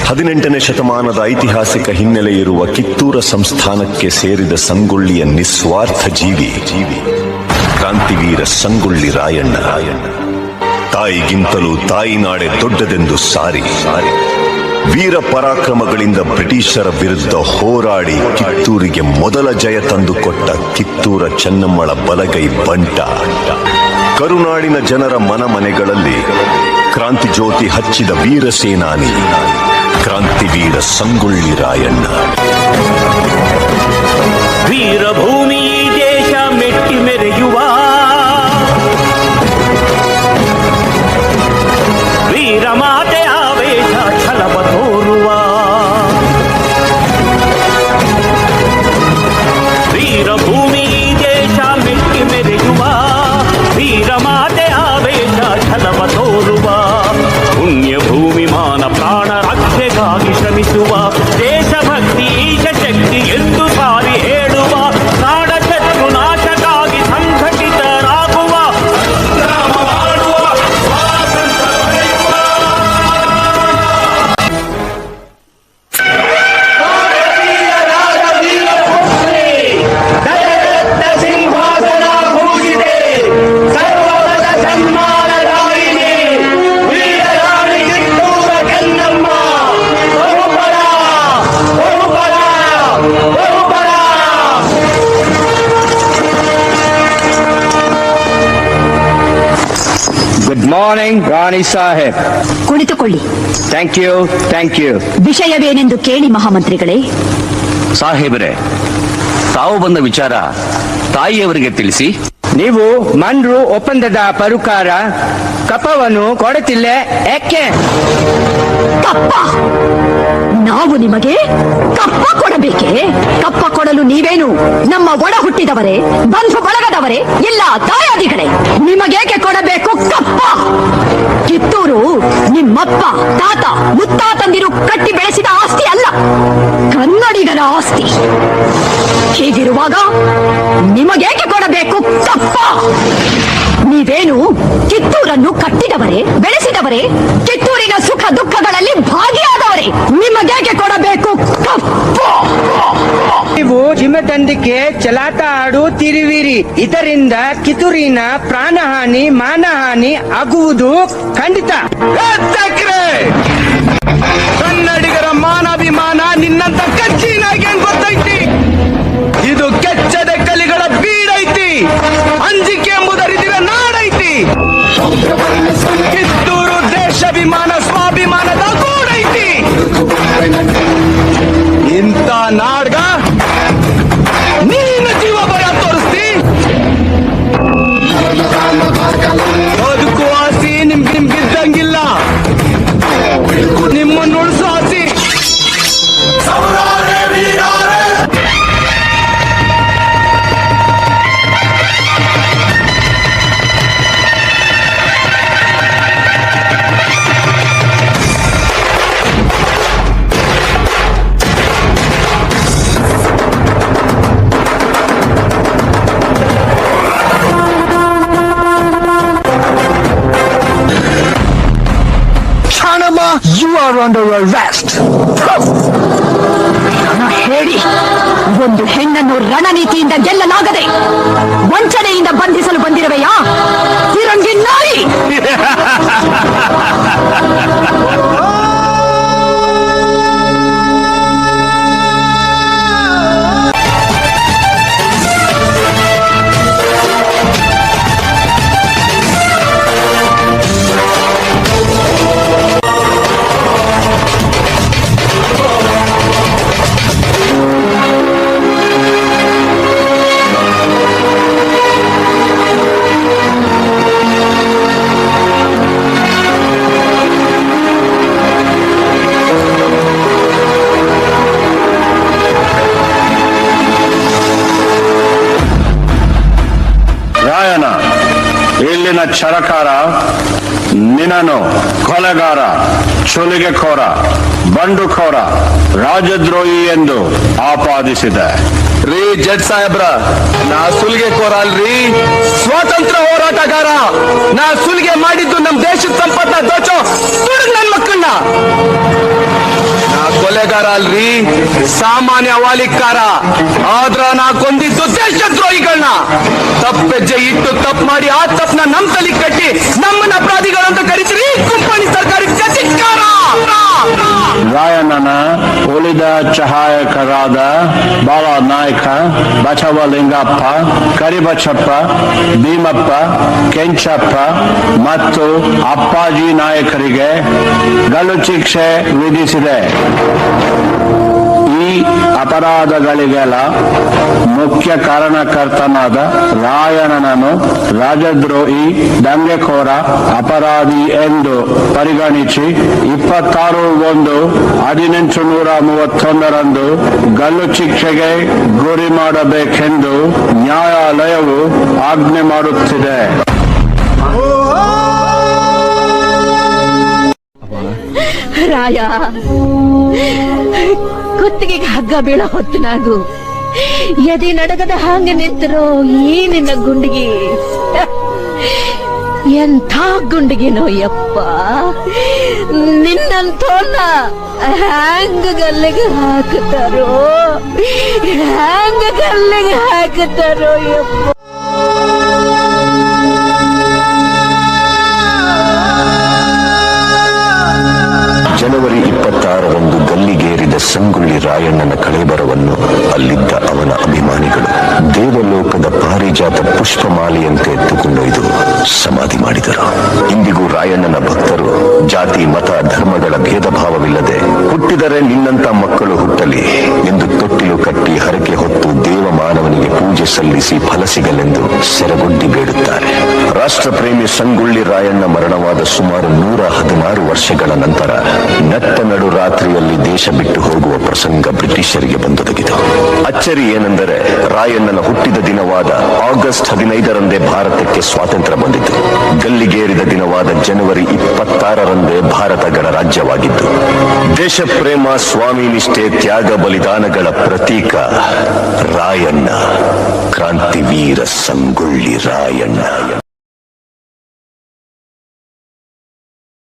18ನೇ ಶತಮಾನದ ಐತಿಹಾಸಿಕ ಹಿನ್ನೆಲೆ ಇರುವ ಕಿತ್ತೂರ ಸಂಸ್ಥಾನಕ್ಕೆ ಸೇರಿದ ಸಂಗೊಳ್ಳಿಯ ನಿಸ್ವಾರ್ಥ ಜೀವಿ ಕ್ರಾಂತಿವೀರ ಸಂಗೊಳ್ಳಿ ರಾಯಣ್ಣ. ತಾಯಿಗಿಂತಲೂ ತಾಯಿನಾಡೆ ದೊಡ್ಡದೆಂದು ಸಾರಿ ವೀರ ಪರಾಕ್ರಮಗಳಿಂದ ಬ್ರಿಟಿಷರ ವಿರುದ್ಧ ಹೋರಾಡಿ ಕಿತ್ತೂರಿಗೆ ಮೊದಲ ಜಯ ತಂದುಕೊಟ್ಟ ಕಿತ್ತೂರ ಚೆನ್ನಮ್ಮಳ ಬಲಗೈ ಬಂಟ. ಕರುನಾಡಿನ ಜನರ ಮನೆಗಳಲ್ಲಿ ಕ್ರಾಂತಿ ಜ್ಯೋತಿ ಹಚ್ಚಿದ ವೀರ ಸೇನಾನಿ ಕ್ರಾಂತಿವೀರ ಸಂಗೊಳ್ಳಿ ರಾಯಣ್ಣ. ವೀರಭೂಮಿ ದೇಶ ಮೆಟ್ಟಿ ಮೆರೆಯುವ ವೀರಮಾತೆ ಆವೇಶ ಛಲವ ತೋರುವ ವೀರಭೂಮಿ ದೇಶ ಮೆಟ್ಟಿ ಮೆರೆಯುವ ವೀರಮಾತೆ ಆವೇಶ ಛಲವ ತೋರುವ ಪುಣ್ಯ ಭೂಮಿ ಮಾನ ಪ್ರಾಣ ರಕ್ಷೆಗಾಗಿ ಶ್ರಮಿಸುವ ದೇಶಭಕ್ತಿ ಈಶ ಶಕ್ತಿ ಎಂದು ಸಾರಿ ಹೇಳುವ ನಾಡ ಶತ್ರು ನಾಶಕ್ಕಾಗಿ ಸಂಘಟಿತರಾಗುವ ಗುಡ್ ಮಾರ್ನಿಂಗ್ ರಾಣಿ ಸಾಹೇಬ್. ಕುಳಿತುಕೊಳ್ಳಿ. Thank you. ವಿಷಯವೇನೆಂದು ಕೇಳಿ ಮಹಾಮಂತ್ರಿಗಳೇ. ಸಾಹೇಬರೇ, ತಾವು ಬಂದ ವಿಚಾರ ತಾಯಿಯವರಿಗೆ ತಿಳಿಸಿ. ನೀವು ಮನ್ರು ಒಪ್ಪಂದದ ಪರುಕಾರ ಕಪ್ಪವನ್ನು ಕೊಡುತ್ತಿಲ್ಲ ಯಾಕೆ? ಕಪ್ಪ? ನಾವು ನಿಮಗೆ ಕಪ್ಪ ಕೊಡಬೇಕೆ? ಕಪ್ಪ ಕೊಡಲು ನೀವೇನು ನಮ್ಮ ಒಡ ಹುಟ್ಟಿದವರೇ, ಬಂಧು ಬಳಗದವರೇ, ಇಲ್ಲ ದಾಯಾದಿಗಳೇ? ನಿಮಗೇಕೆ ಕೊಡಬೇಕು ಕಪ್ಪ? ಕಿತ್ತೂರು ನಿಮ್ಮಪ್ಪ ತಾತ ಮುತ್ತಾತಂದಿರು ಕಟ್ಟಿ ಬೆಳೆಸಿದ ಆಸ್ತಿ ಅಲ್ಲ, ಕನ್ನಡಿಗರ ಆಸ್ತಿ. ಹೀಗಿರುವಾಗ ನಿಮಗೇಕೆ ಕೊಡಬೇಕು ಕಪ್ಪ? ನೀವೇನು ಕಿತ್ತೂರನ್ನು ಕಟ್ಟಿದವರೇ, ಬೆಳೆಸಿದವರೇ, ಕಿತ್ತೂರಿನ ಸುಖ ದುಃಖಗಳಲ್ಲಿ ಭಾಗಿಯಾದವರೇ. ನಿಮಗೇಕೆ ಕೊಡಬೇಕು ಕಪ್ಪ? ನೀವು ಹಿಮದಂಡಿಗೆ ಚಲಾಟ ಆಡುತ್ತಿರುವಿರಿ. ಇದರಿಂದ ಕಿತ್ತೂರಿನ ಪ್ರಾಣಹಾನಿ ಮಾನಹಾನಿ ಆಗುವುದು ಖಂಡಿತ. ಕನ್ನಡಿಗರ ಮಾನಾಭಿಮಾನ ನಿನ್ನಂತ ಕಚ್ಚಿನಾಗೆ ಗೊತ್ತೈತಿ. ಇದು ಕೆಚ್ಚದ ಕಲಿಗಳ ಬೀಡೈತಿ. ಅಂಜಿಕೆ ಎಂಬುದರಿದಿರ ನಾಡೈತಿ. ಕಿತ್ತೂರು ದೇಶಾಭಿಮಾನ ಸ್ವಾಭಿಮಾನದ ಗೂಡೈತಿ. ಇಂಥ ನಾಡ್ಗ ನೀನು ಜೀವ ಬರ ತೋರಿಸ್ತಿ. ಬದುಕುವ ಆಸಿ ನಿಮ್ಗಿದ್ದಂಗಿಲ್ಲ, ನಿಮ್ಮನ್ನು ಉಳಿಸೋ ಆಸಿ. You are under arrest. ಹೇಳಿ, ಒಂದು ಹೆಣ್ಣನ್ನು ರಣನೀತಿಯಿಂದ ಗೆಲ್ಲಲಾಗದೆ ವಂಚನೆಯಿಂದ ಬಂಧಿಸಲು ಬಂದಿರುವೆಯಾ ತಿರಂಗಿ ನಾಯಿ? ಇಲ್ಲಿನ ಛಲಕಾರ ನಿನ್ನನು ಕೊಲೆಗಾರ, ಚುಲಿಗೆಖೋರ, ಬಂಡುಖೋರ, ರಾಜದ್ರೋಹಿ ಎಂದು ಆಪಾದಿಸಿದೆ. ರೀ ಜಡ್ ಸಾಹೇಬ್ರ, ನಾ ಸುಲಿಗೆಖೋರ ಅಲ್ರಿ, ಸ್ವಾತಂತ್ರ್ಯ ಹೋರಾಟಗಾರ. ನಾ ಸುಲಿಗೆ ಮಾಡಿದ್ದು ನಮ್ ದೇಶದ ಸಂಪತ್ತ ದೋಚೋ ತುಡುಗ್ ನನ್ ಮಕ್ಕಳನ್ನ. ಕೊಲೆಗಾರ ಅಲ್ರಿ, ಸಾಮಾನ್ಯ ವಾಲಿಕಾರ. ಆದ್ರ ನಾ ಕೊಂದಿದ್ದು ದೇಶದ್ರೋಹಿಗಳನ್ನ. ತಪ್ಪೆಜ್ಜೆ ಇಟ್ಟು ತಪ್ಪು ಮಾಡಿ ಆ ತಪ್ಪನ್ನ ನಮ್ ತಲೆ ಕಟ್ಟಿ ನಮ್ಮನ್ನ ಅಪರಾಧಿಗಳಂತ ಕರಿತೀರಿ. ಕುಂಪಣಿ ಸರ್ಕಾರಕ್ಕೆ ಧಿಕ್ಕಾರ. ರಾಯಣ್ಣನ ಉಳಿದ ಸಹಾಯಕರಾದ ಬಾಳನಾಯಕ, ಬಸವಲಿಂಗಪ್ಪ, ಕರಿಬಚ್ಚಪ್ಪ, ಭೀಮಪ್ಪ, ಕೆಂಚಪ್ಪ ಮತ್ತು ಅಪ್ಪಾಜಿ ನಾಯಕರಿಗೆ ಗಲ್ಲು ಶಿಕ್ಷೆ ವಿಧಿಸಿದೆ. ಈ ಅಪರಾಧಗಳಿಗೆಲ್ಲ ಮುಖ್ಯ ಕಾರಣಕರ್ತನಾದ ರಾಯಣ್ಣನನ್ನು ರಾಜದ್ರೋಹಿ, ದಂಗೆಕೋರ, ಅಪರಾಧಿ ಎಂದು ಪರಿಗಣಿಸಿ 26/1/1831 ಗಲ್ಲು ಶಿಕ್ಷೆಗೆ ಗುರಿ ಮಾಡಬೇಕೆಂದು ನ್ಯಾಯಾಲಯವು ಆಜ್ಞೆ ಮಾಡುತ್ತಿದೆ. ರಾಯ, ಕುತ್ತಿಗೆಗೆ ಹಗ್ಗ ಬೀಳ ಹೊತ್ತಿನಾಗು ಎದೆ ನಡಗದ ಹಾಂಗೆ ನಿಂತರೋ ಈ ನಿನ್ನ ಗುಂಡಿಗೆ. ಎಂಥ ಗುಂಡಿಗೆನೋ ಯಪ್ಪ, ನಿನ್ನಂತೋನ್ನ ಹ್ಯಾಂಗ ಗಲ್ಲಿಗೆ ಹಾಕುತ್ತಾರೋ, ಹ್ಯಾಂಗ ಗಲ್ಲಿಗೆ ಹಾಕುತ್ತಾರೋ ಯಪ್ಪ. ಜನವರಿ 26ರಂದು ಗಲ್ಲಿಗೇರಿದ ಸಂಗೊಳ್ಳಿ ರಾಯಣ್ಣನ ಕಳೇಬರವನ್ನು ಅಲ್ಲಿದ್ದ ಅವನ ಅಭಿಮಾನಿಗಳು ದೇವಲೋಕದ ಪಾರಿಜಾತ ಪುಷ್ಪಮಾಲೆಯಂತೆ ಎತ್ತುಕೊಂಡೊಯ್ದು ಸಮಾಧಿ ಮಾಡಿದರು. ಇಂದಿಗೂ ರಾಯಣ್ಣನ ಭಕ್ತರು ಜಾತಿ, ಮತ, ಧರ್ಮಗಳ ಭೇದ ಭಾವವಿಲ್ಲದೆ ಹುಟ್ಟಿದರೆ ನಿನ್ನಂತ ಮಕ್ಕಳು ಹುಟ್ಟಲಿ ಎಂದು ತೊಟ್ಟಿಲು ಕಟ್ಟಿ ಹರಕೆ ಹೊತ್ತು ದೇವಮಾನವನಿಗೆ ಪೂಜೆ ಸಲ್ಲಿಸಿ ಫಲ ಸಿಗಲೆಂದು ಸೆರಗೊಡ್ಡಿ ಬೇಡುತ್ತಾರೆ. ರಾಷ್ಟ್ರ ಪ್ರೇಮಿ ಸಂಗೊಳ್ಳಿ ರಾಯಣ್ಣ ಮರಣವಾದ ಸುಮಾರು 116 ವರ್ಷಗಳ ನಂತರ ನಟ್ಟ ನಡು ರಾತ್ರಿಯಲ್ಲಿ ದೇಶ ಬಿಟ್ಟು ಹೋಗುವ ಪ್ರಸಂಗ ಬ್ರಿಟಿಷರಿಗೆ ಬಂದೊದಗಿತು. ಅಚ್ಚರಿ ಏನೆಂದರೆ ರಾಯಣ್ಣನ ಹುಟ್ಟಿದ ದಿನವಾದ ಆಗಸ್ಟ್ 15ರಂದೇ ಭಾರತಕ್ಕೆ ಸ್ವಾತಂತ್ರ್ಯ ಬಂದಿತು. ಗಲ್ಲಿಗೇರಿದ ದಿನವಾದ ಜನವರಿ 26ರಂದೇ ಭಾರತ ಗಣರಾಜ್ಯವಾಗಿದ್ದು, ದೇಶ ಪ್ರೇಮ, ಸ್ವಾಮಿ ನಿಷ್ಠೆ, ತ್ಯಾಗ ಬಲಿದಾನಗಳ ಪ್ರತೀಕ ರಾಯಣ್ಣ, ಕ್ರಾಂತಿವೀರ ಸಂಗೊಳ್ಳಿ ರಾಯಣ್ಣ.